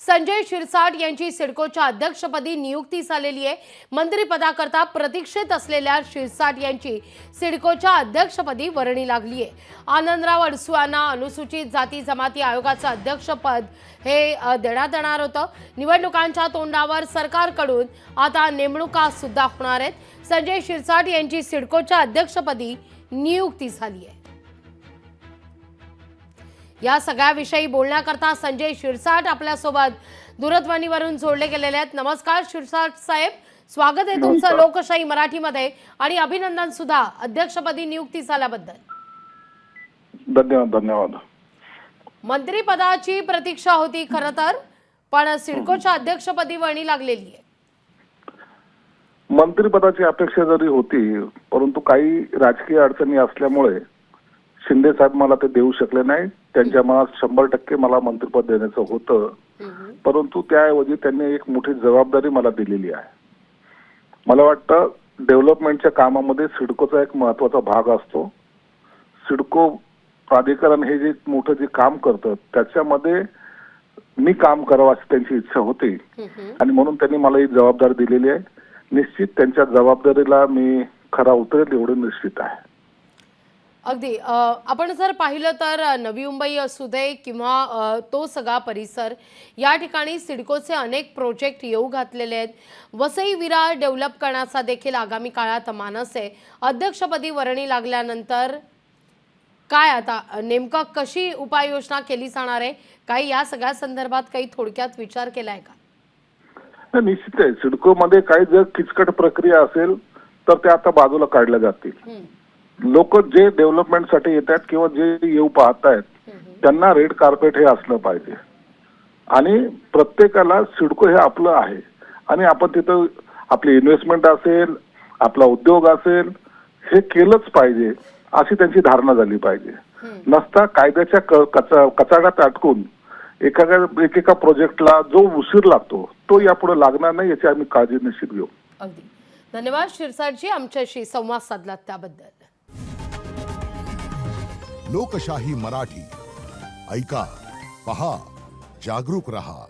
संजय शिरसाट यांची सिडकोच्या अध्यक्षपदी नियुक्ती झालेली आहे। मंत्रिपदाकरता प्रतीक्षेत असलेल्या शिरसाट यांची सिडकोच्या अध्यक्षपदी वर्णी लागली आहे। आनंदराव अडसूळांना अनुसूचित जाती जमाती आयोगाचं अध्यक्षपद हे देण्यात येणार होतं। निवडणुकांच्या तोंडावर सरकारकडून आता नेमणुका सुद्धा होणार आहेत। संजय शिरसाट यांची सिडकोच्या अध्यक्षपदी नियुक्ती झाली आहे। या सगळ्याविषयी बोलण्याकरता संजय शिरसाट आपल्यासोबत दूरध्वनीवरून जोडले गेलेले आहेत। नमस्कार शिरसाट साहेब, स्वागत आहे तुमचं लोकशाही मराठीमध्ये आणि अभिनंदन सुद्धा अध्यक्षपदी नियुक्ती झाल्याबद्दल। धन्यवाद। मंत्रिपदाची प्रतीक्षा होती खरं तर, पण सिडकोच्या अध्यक्षपदी वर्णी लागलेली आहे। मंत्रिपदाची अपेक्षा जरी होती, परंतु काही राजकीय अडचणी असल्यामुळे शिंदे साहेब मला ते देऊ शकले नाही। त्यांच्या मनात 100% मला मंत्रिपद देण्याचं होतं, परंतु त्याऐवजी त्यांनी एक मोठी जबाबदारी मला दिलेली आहे। मला वाटतं डेव्हलपमेंटच्या कामामध्ये सिडकोचा एक महत्त्वाचा भाग असतो। सिडको प्राधिकरण हे जे मोठं जे काम करतं त्याच्यामध्ये मी काम करावं अशी त्यांची इच्छा होती आणि म्हणून त्यांनी मला ही जबाबदारी दिलेली आहे। निश्चित त्यांच्या जबाबदारीला मी खरा उतरेल एवढे निश्चित आहे। अगदी आपण जर पाहिलं तर नवी मुंबई असू दे किंवा तो सगळा परिसर, या ठिकाणी सिडकोचे अनेक प्रोजेक्ट येऊ घातलेले आहेत। वसई विरार डेव्हलप करण्याचा देखील आगामी काळात मानस आहे। अध्यक्षपदी वर्णी लागल्यानंतर काय आता नेमका कशी उपाययोजना केली जाणार आहे, काही या सगळ्या संदर्भात काही थोडक्यात विचार केलाय का? निश्चित आहे, सिडको मध्ये काही जर किचकट प्रक्रिया असेल तर त्या आता बाजूला काढल्या जातील। लोक जे डेव्हलपमेंटसाठी येतात किंवा जे येऊ पाहतायत त्यांना रेड कार्पेट हे असलं पाहिजे आणि प्रत्येकाला सिडको हे आपलं आहे आणि आपण तिथं आपली इन्व्हेस्टमेंट असेल, आपला उद्योग असेल, हे केलंच पाहिजे अशी त्यांची धारणा झाली पाहिजे। नसता कायद्याच्या कचाड्यात अटकून एकेका प्रोजेक्टला जो उशीर लागतो तो यापुढे लागणार नाही याची आम्ही काळजी निश्चित घेऊ। अगदी धन्यवाद शिरसाटजी, आमच्याशी संवाद साधला त्याबद्दल। लोकशाही मराठी ऐका, पहा, जागरूक रहा।